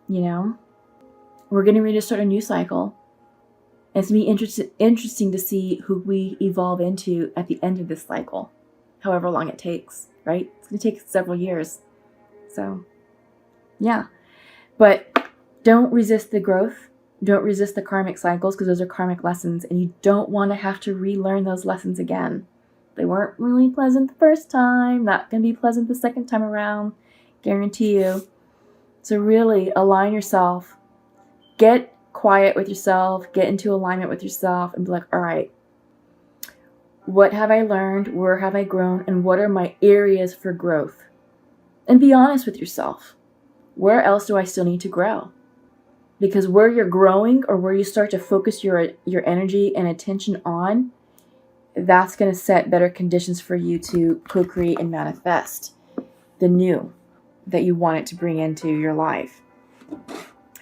you know? We're getting ready to start a new cycle. It's going to be interesting to see who we evolve into at the end of this cycle, however long it takes, right? It's going to take several years. So, yeah. But don't resist the growth. Don't resist the karmic cycles, because those are karmic lessons, and you don't want to have to relearn those lessons again. They weren't really pleasant the first time, not going to be pleasant the second time around, guarantee you. So really align yourself, get quiet with yourself, get into alignment with yourself, and be like, all right, what have I learned? Where have I grown? And what are my areas for growth? And be honest with yourself. Where else do I still need to grow? Because where you're growing, or where you start to focus your energy and attention on, that's going to set better conditions for you to co-create and manifest the new that you want it to bring into your life.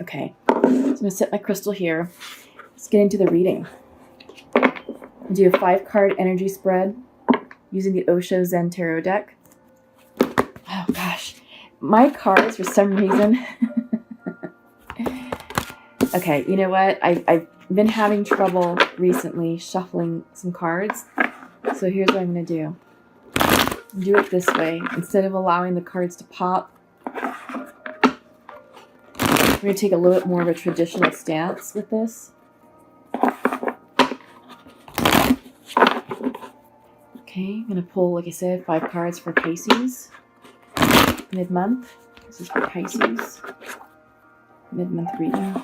Okay, so I'm going to set my crystal here. Let's get into the reading. I'll do a 5-card energy spread using the Osho Zen Tarot deck. Oh gosh, my cards for some reason... Okay, you know what? I've been having trouble recently shuffling some cards. So here's what I'm going to do. Do it this way. Instead of allowing the cards to pop, I'm going to take a little bit more of a traditional stance with this. Okay, I'm going to pull, like I said, 5 cards for Pisces. Mid-month. This is for Pisces. Mid-month reading.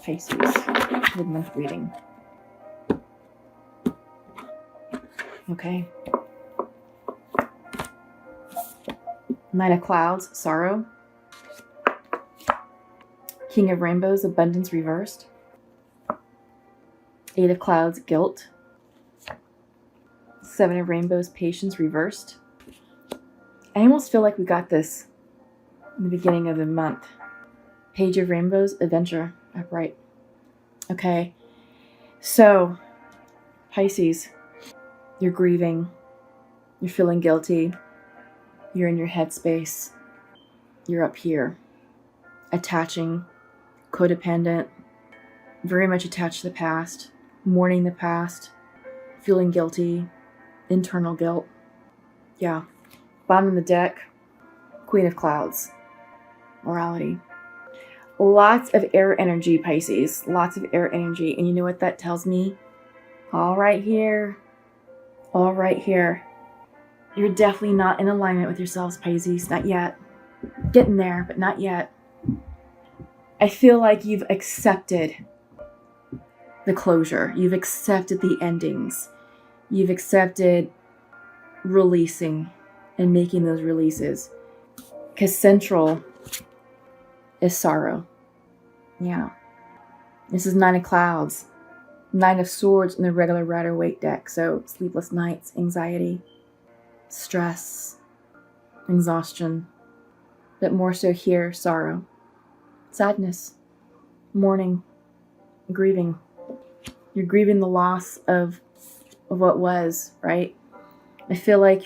Pisces, mid-month reading. Okay. 9 of Clouds, sorrow. King of Rainbows, abundance reversed. 8 of Clouds, guilt. 7 of Rainbows, patience reversed. I almost feel like we got this in the beginning of the month. Page of Rainbows, adventure, upright. Okay, so Pisces, you're grieving, you're feeling guilty, you're in your headspace, you're up here, attaching, codependent, very much attached to the past, mourning the past, feeling guilty, internal guilt. Yeah, bottom of the deck, Queen of Clouds, morality. Lots of air energy, Pisces. Lots of air energy. And you know what that tells me? All right here. All right here. You're definitely not in alignment with yourselves, Pisces. Not yet. Getting there, but not yet. I feel like you've accepted the closure. You've accepted the endings. You've accepted releasing and making those releases. Because central is sorrow. Yeah. This is 9 of Clouds. 9 of Swords in the regular Rider-Waite deck. So sleepless nights, anxiety, stress, exhaustion. But more so here, sorrow, sadness, mourning, grieving. You're grieving the loss of what was, right? I feel like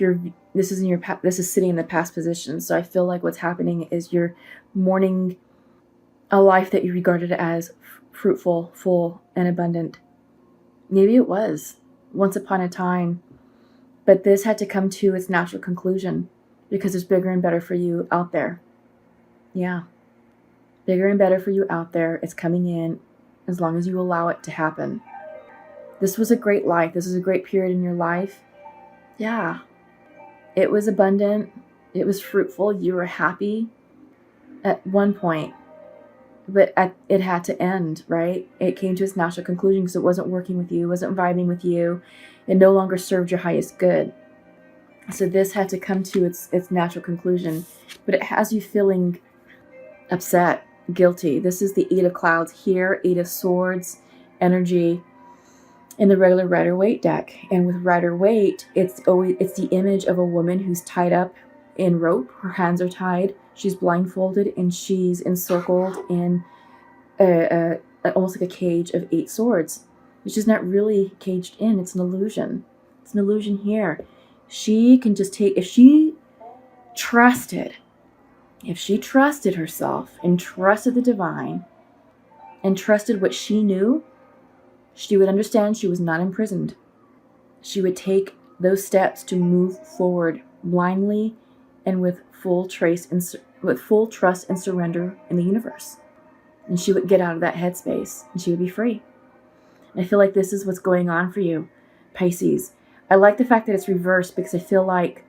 this is sitting in the past position. So I feel like what's happening is you're mourning a life that you regarded as fruitful, full, and abundant. Maybe it was once upon a time, but this had to come to its natural conclusion because there's bigger and better for you out there. Yeah. Bigger and better for you out there. It's coming in as long as you allow it to happen. This was a great life. This was a great period in your life. Yeah. It was abundant. It was fruitful. You were happy at one point. But it had to end, right? It came to its natural conclusion because it wasn't working with you, it wasn't vibing with you. It no longer served your highest good. So this had to come to its natural conclusion. But it has you feeling upset, guilty. This is the 8 of Clouds here, 8 of Swords energy in the regular Rider-Waite deck. And with Rider-Waite, it's the image of a woman who's tied up in rope. Her hands are tied. She's blindfolded and she's encircled in almost like a cage of 8 swords. But she's not really caged in. It's an illusion. It's an illusion here. She can just take, if she trusted If she trusted herself and trusted the divine and trusted what she knew, she would understand she was not imprisoned. She would take those steps to move forward blindly and with full trust and surrender in the universe. And she would get out of that headspace and she would be free. And I feel like this is what's going on for you, Pisces. I like the fact that it's reversed because I feel like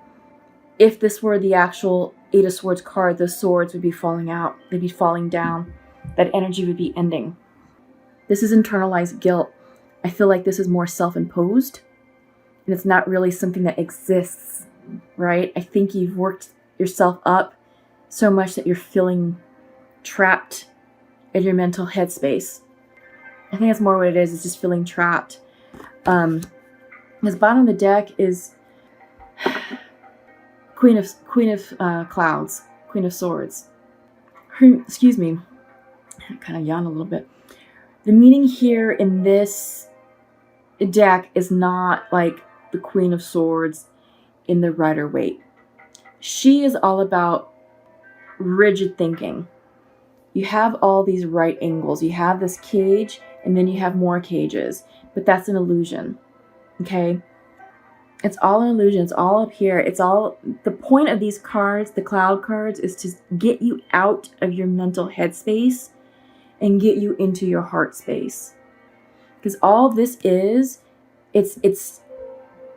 if this were the actual Eight of Swords card, the swords would be falling out. They'd be falling down. That energy would be ending. This is internalized guilt. I feel like this is more self-imposed. And it's not really something that exists, right? I think you've worked yourself up so much that you're feeling trapped in your mental headspace. I think that's more what it is. It's just feeling trapped. This bottom of the deck is Queen of Clouds, Queen of Swords. Excuse me. I kind of yawn a little bit. The meaning here in this deck is not like the Queen of Swords in the Rider-Waite. She is all about rigid thinking. You have all these right angles. You have this cage, and then you have more cages. But that's an illusion. Okay? It's all an illusion. It's all up here. It's all... The point of these cards, the cloud cards, is to get you out of your mental headspace and get you into your heart space. Because all this is, it's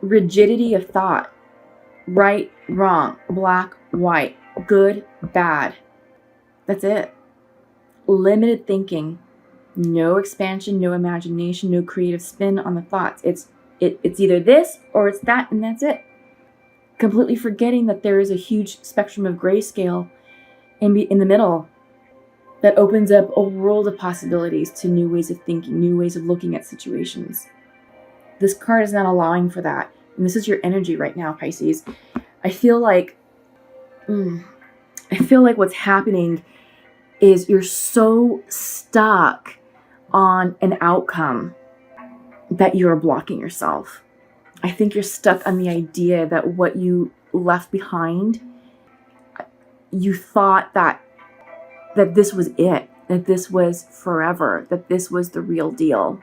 rigidity of thought. Right, wrong, black, white, good, bad. That's it. Limited thinking. No expansion, no imagination, no creative spin on the thoughts. It's either this or it's that, and that's it. Completely forgetting that there is a huge spectrum of grayscale in the middle that opens up a world of possibilities to new ways of thinking, new ways of looking at situations. This card is not allowing for that. And this is your energy right now, Pisces. I feel like what's happening is you're so stuck on an outcome that you're blocking yourself. I think you're stuck on the idea that what you left behind, you thought that this was it, that this was forever, that this was the real deal,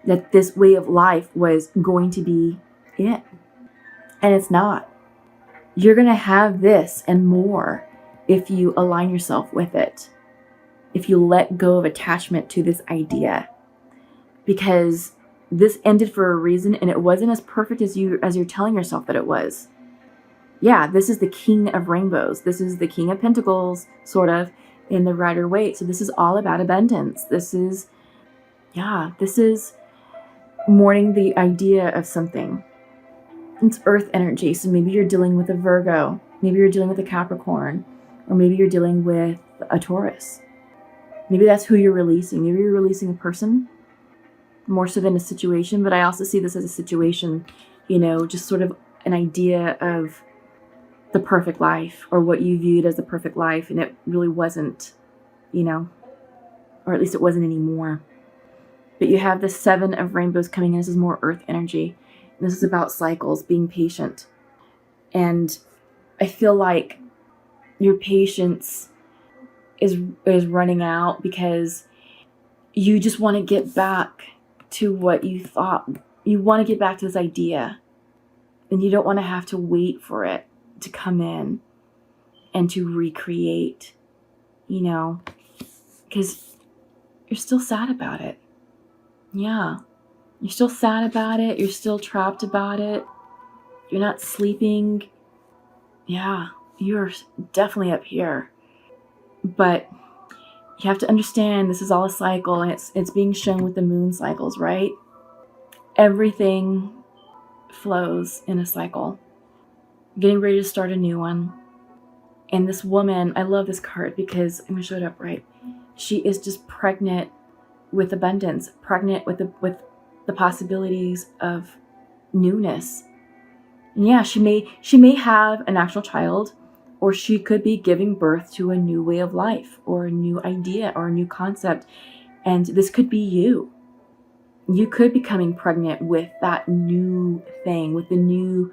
that this way of life was going to be it. And it's not. You're going to have this and more if you align yourself with it, if you let go of attachment to this idea. Because this ended for a reason, and it wasn't as perfect as you're telling yourself that it was. Yeah, this is the King of Rainbows. This is the King of Pentacles, sort of, in the Rider-Waite. So this is all about abundance. This is mourning the idea of something. It's earth energy. So maybe you're dealing with a Virgo. Maybe you're dealing with a Capricorn. Or maybe you're dealing with a Taurus. Maybe that's who you're releasing. Maybe you're releasing a person more so than a situation. But I also see this as a situation, just sort of an idea of the perfect life, or what you viewed as the perfect life, and it really wasn't, or at least it wasn't anymore. But you have the Seven of Rainbows coming in. This is more earth energy. And this is about cycles, being patient. And I feel like your patience is running out because you just want to get back to what you thought. You want to get back to this idea. And you don't want to have to wait for it to come in and to recreate, because you're still sad about it. Yeah. You're still sad about it. You're still trapped about it. You're not sleeping. Yeah, you're definitely up here. But you have to understand this is all a cycle, and it's being shown with the moon cycles, right? Everything flows in a cycle. Getting ready to start a new one. And this woman, I love this card because I'm going to show it up right. She is just pregnant with abundance, pregnant with the possibilities of newness. And yeah, she may have an actual child, or she could be giving birth to a new way of life, or a new idea, or a new concept. And this could be you. You could be becoming pregnant with that new thing, with the new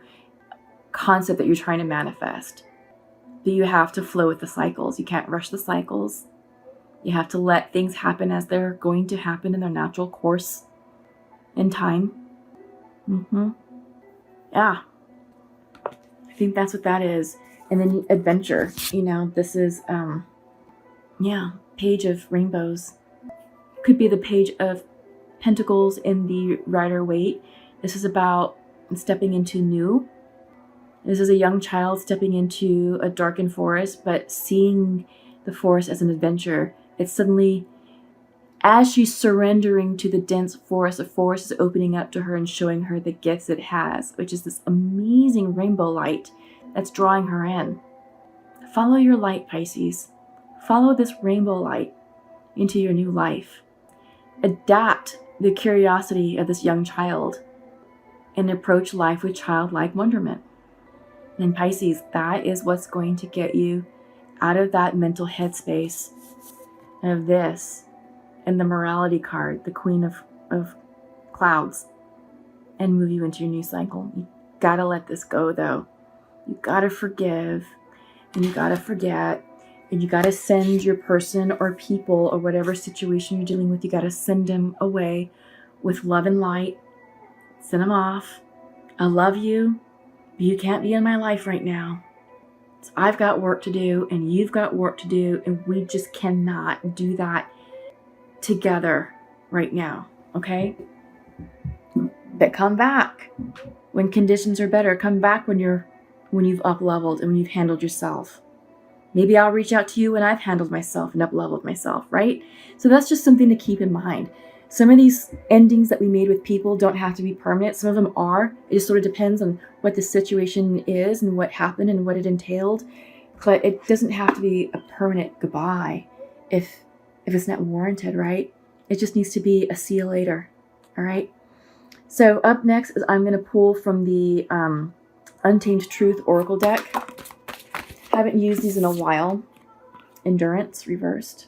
concept that you're trying to manifest. But you have to flow with the cycles. You can't rush the cycles. You have to let things happen as they're going to happen in their natural course in time. Yeah. I think that's what that is. And then adventure. This is, Page of Rainbows. Could be the Page of Pentacles in the Rider-Waite. This is about stepping into new. This is a young child stepping into a darkened forest, but seeing the forest as an adventure. It's suddenly, as she's surrendering to the dense forest, the forest is opening up to her and showing her the gifts it has, which is this amazing rainbow light that's drawing her in. Follow your light, Pisces. Follow this rainbow light into your new life. Adapt the curiosity of this young child and approach life with childlike wonderment. And Pisces, that is what's going to get you out of that mental headspace of this and the morality card, the Queen of Clouds, and move you into your new cycle. You gotta let this go, though. You gotta forgive, and you gotta forget, and you gotta send your person or people or whatever situation you're dealing with, you gotta send them away with love and light. Send them off. I love you, but you can't be in my life right now. So I've got work to do, and you've got work to do, and we just cannot do that together right now, okay? But come back when conditions are better. Come back when you've up-leveled and when you've handled yourself. Maybe I'll reach out to you when I've handled myself and up-leveled myself, right? So that's just something to keep in mind. Some of these endings that we made with people don't have to be permanent. Some of them are. It just sort of depends on what the situation is and what happened and what it entailed. But it doesn't have to be a permanent goodbye if it's not warranted, right? It just needs to be a see you later, all right? So up next is I'm going to pull from the Untamed Truth Oracle deck. Haven't used these in a while. Endurance reversed.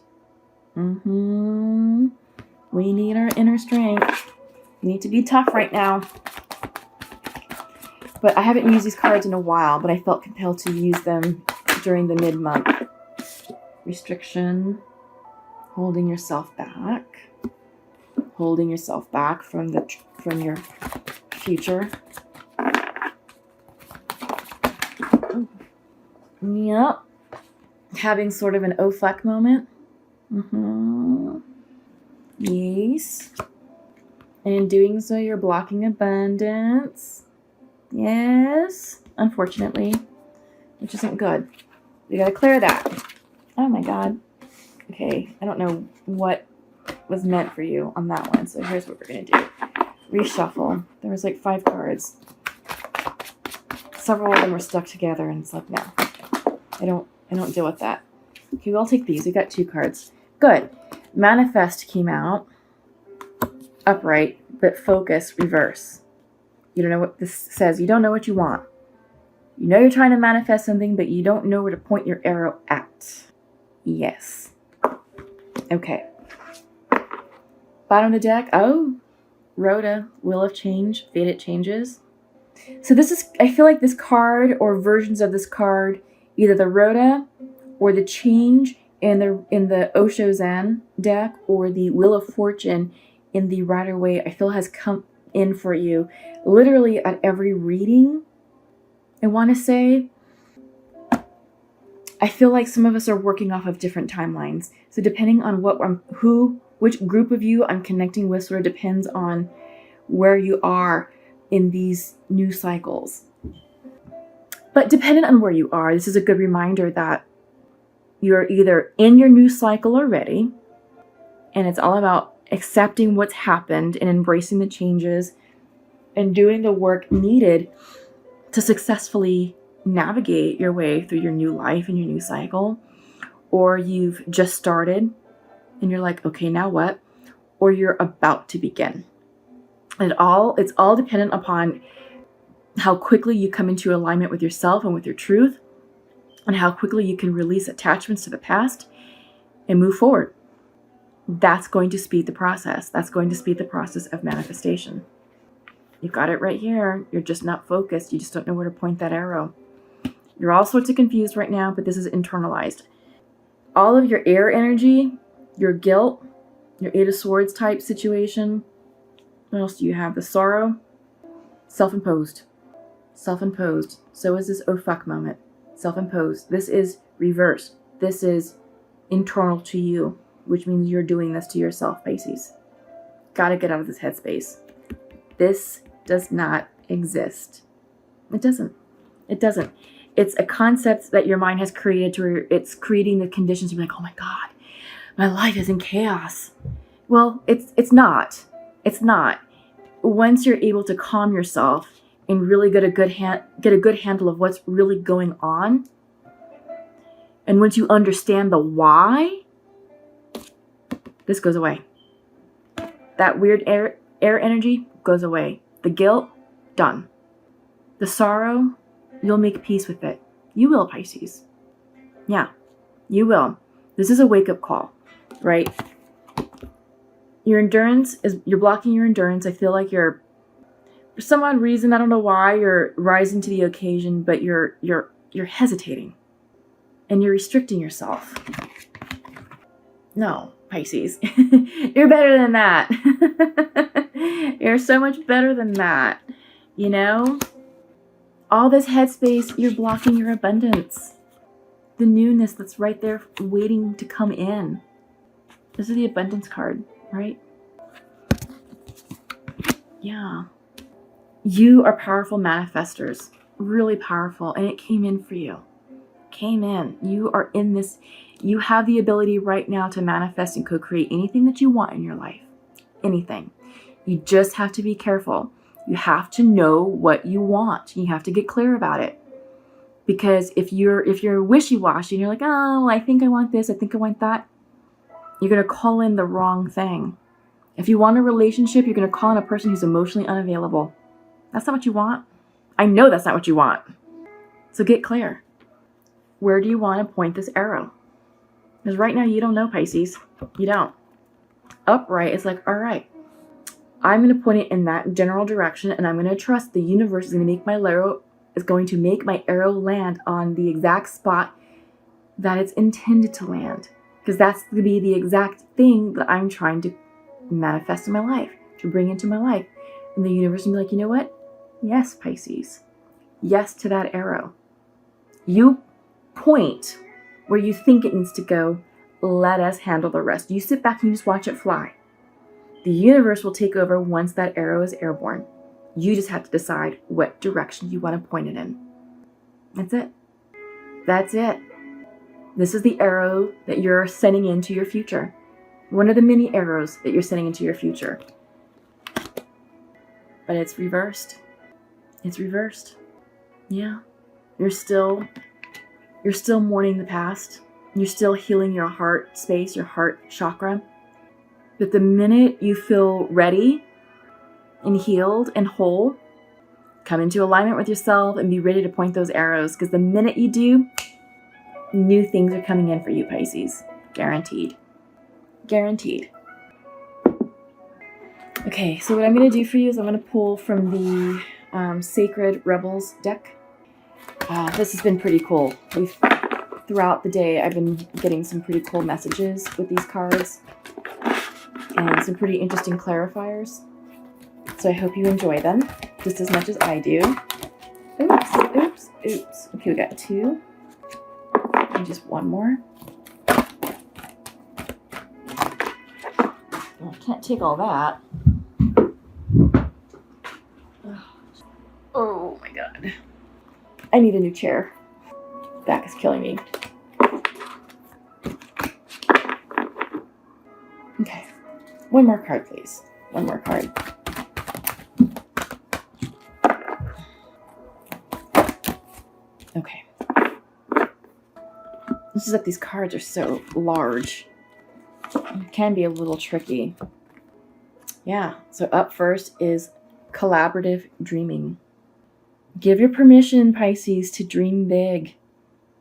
We need our inner strength. We need to be tough right now. But I haven't used these cards in a while, but I felt compelled to use them during the mid-month. Restriction. Holding yourself back. Holding yourself back from your future. Yep. Having sort of an oh fuck moment. Yes. And in doing so, you're blocking abundance. Yes. Unfortunately. Which isn't good. We gotta clear that. Oh my god. Okay. I don't know what was meant for you on that one. So here's what we're gonna do. Reshuffle. There was like 5 cards. Several of them were stuck together and it's like, no. I don't deal with that. Okay, well, I'll take these. We got 2 cards. Good. Manifest came out. Upright, but focus, reverse. You don't know what this says. You don't know what you want. You know you're trying to manifest something, but you don't know where to point your arrow at. Yes. Okay. Bottom of the deck. Oh, Rhoda, Wheel of Change, Faded Changes. So this is, I feel like this card or versions of this card, either the Rhoda or the Change in the Osho Zen deck or the Wheel of Fortune in the Rider-Waite, I feel has come in for you literally at every reading. I want to say, I feel like some of us are working off of different timelines. So depending on which group of you I'm connecting with sort of depends on where you are in these new cycles. But dependent on where you are, this is a good reminder that you're either in your new cycle already, and it's all about accepting what's happened and embracing the changes and doing the work needed to successfully navigate your way through your new life and your new cycle, or you've just started and you're like, okay, now what? Or you're about to begin. It's all dependent upon how quickly you come into alignment with yourself and with your truth, and how quickly you can release attachments to the past and move forward. That's going to speed the process. That's going to speed the process of manifestation. You've got it right here. You're just not focused. You just don't know where to point that arrow. You're all sorts of confused right now, but this is internalized. All of your air energy, your guilt, your Eight of Swords type situation. What else do you have? The sorrow. Self-imposed. Self-imposed. So is this oh fuck moment. Self-imposed. This is reversed. This is internal to you, which means you're doing this to yourself, Pisces. Gotta get out of this headspace. This does not exist. It doesn't. It doesn't. It's a concept that your mind has created to where it's creating the conditions to be like, oh my God, my life is in chaos. Well, it's not. It's not. Once you're able to calm yourself and really get a good handle of what's really going on, and once you understand the why, this goes away. That weird air energy goes away. The guilt, done. The sorrow, you'll make peace with it. You will, Pisces. Yeah, you will. This is a wake-up call, right? Your endurance you're blocking your endurance. I feel like you're, for some odd reason, I don't know why, you're rising to the occasion, but you're hesitating. And you're restricting yourself. No, Pisces. You're better than that. You're so much better than that. You know? All this headspace, you're blocking your abundance. The newness that's right there waiting to come in. This is the abundance card, right? Yeah. You are powerful manifestors. Really powerful. And it came in for you. Came in. You are in this. You have the ability right now to manifest and co-create anything that you want in your life. Anything. You just have to be careful. You have to know what you want. You have to get clear about it. Because if you're wishy-washy and you're like, oh, I think I want this, I think I want that, you're going to call in the wrong thing. If you want a relationship, you're going to call in a person who's emotionally unavailable. That's not what you want. I know that's not what you want. So get clear. Where do you want to point this arrow? Because right now you don't know, Pisces. You don't. Upright is like, all right, I'm going to point it in that general direction, and I'm going to trust the universe is going to make my arrow land on the exact spot that it's intended to land. Because that's going to be the exact thing that I'm trying to manifest in my life, to bring into my life. And the universe will be like, you know what? Yes, Pisces. Yes to that arrow. You point where you think it needs to go. Let us handle the rest. You sit back and you just watch it fly. The universe will take over once that arrow is airborne. You just have to decide what direction you want to point it in. That's it. That's it. This is the arrow that you're sending into your future. One of the many arrows that you're sending into your future. But it's reversed. It's reversed. Yeah. You're still mourning the past. You're still healing your heart space, your heart chakra. But the minute you feel ready and healed and whole, come into alignment with yourself and be ready to point those arrows. Because the minute you do, new things are coming in for you, Pisces. Guaranteed. Guaranteed. Okay, so what I'm going to do for you is I'm going to pull from the Sacred Rebels deck. This has been pretty cool. Throughout the day, I've been getting some pretty cool messages with these cards and some pretty interesting clarifiers. So I hope you enjoy them just as much as I do. Oops, oops, oops. Okay, we got two. And just one more. Well, I can't take all that. Oh my God. I need a new chair. Back is killing me. Okay. One more card, please. One more card. Okay. This is that these cards are so large. It can be a little tricky. Yeah. So up first is collaborative dreaming. Give your permission, Pisces, to dream big,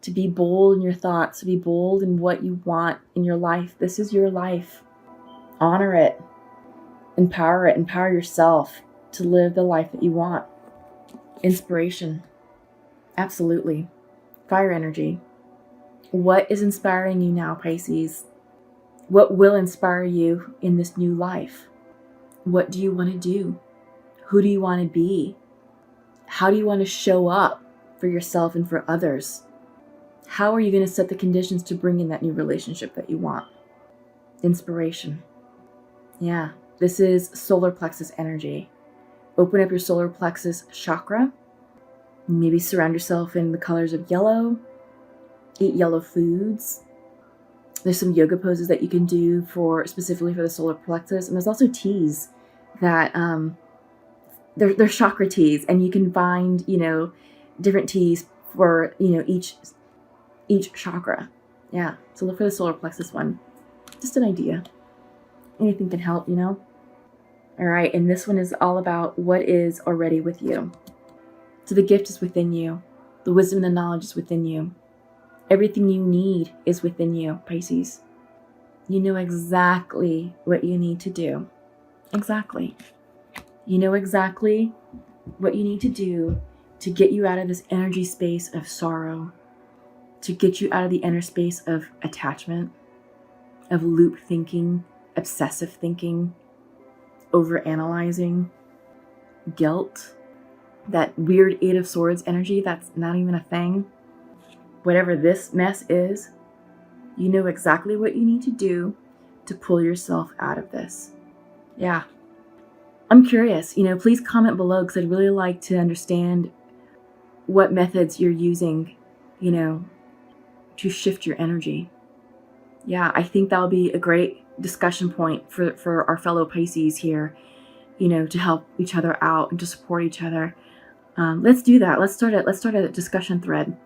to be bold in your thoughts, to be bold in what you want in your life. This is your life. Honor it. Empower it. Empower yourself to live the life that you want. Inspiration. Absolutely. fire energy. What is inspiring you now, Pisces? What will inspire you in this new life? What do you want to do? Who do you want to be? How do you want to show up for yourself and for others? How are you going to set the conditions to bring in that new relationship that you want? Inspiration. Yeah, this is solar plexus energy. Open up your solar plexus chakra. Maybe surround yourself in the colors of yellow. Eat yellow foods. There's some yoga poses that you can do specifically for the solar plexus. And there's also teas that, they're chakra teas. And you can find, different teas for, each chakra. Yeah, so look for the solar plexus one. Just an idea. Anything can help, All right, and this one is all about what is already with you. So the gift is within you. The wisdom and the knowledge is within you. Everything you need is within you, Pisces. You know exactly what you need to do. Exactly. You know exactly what you need to do to get you out of this energy space of sorrow, to get you out of the inner space of attachment, of loop thinking, obsessive thinking, overanalyzing, guilt, that weird Eight of Swords energy that's not even a thing. Whatever this mess is, you know exactly what you need to do to pull yourself out of this. Yeah. I'm curious, please comment below because I'd really like to understand what methods you're using, to shift your energy. Yeah, I think that'll be a great discussion point for our fellow Pisces here, to help each other out and to support each other. Let's do that. Let's start a discussion thread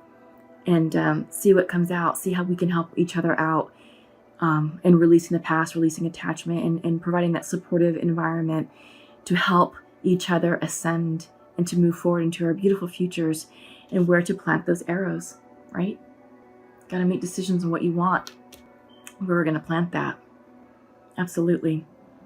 and see what comes out, see how we can help each other out in releasing the past, releasing attachment, and providing that supportive environment to help each other ascend and to move forward into our beautiful futures and where to plant those arrows, right? Got to make decisions on what you want, where we're going to plant that. Absolutely.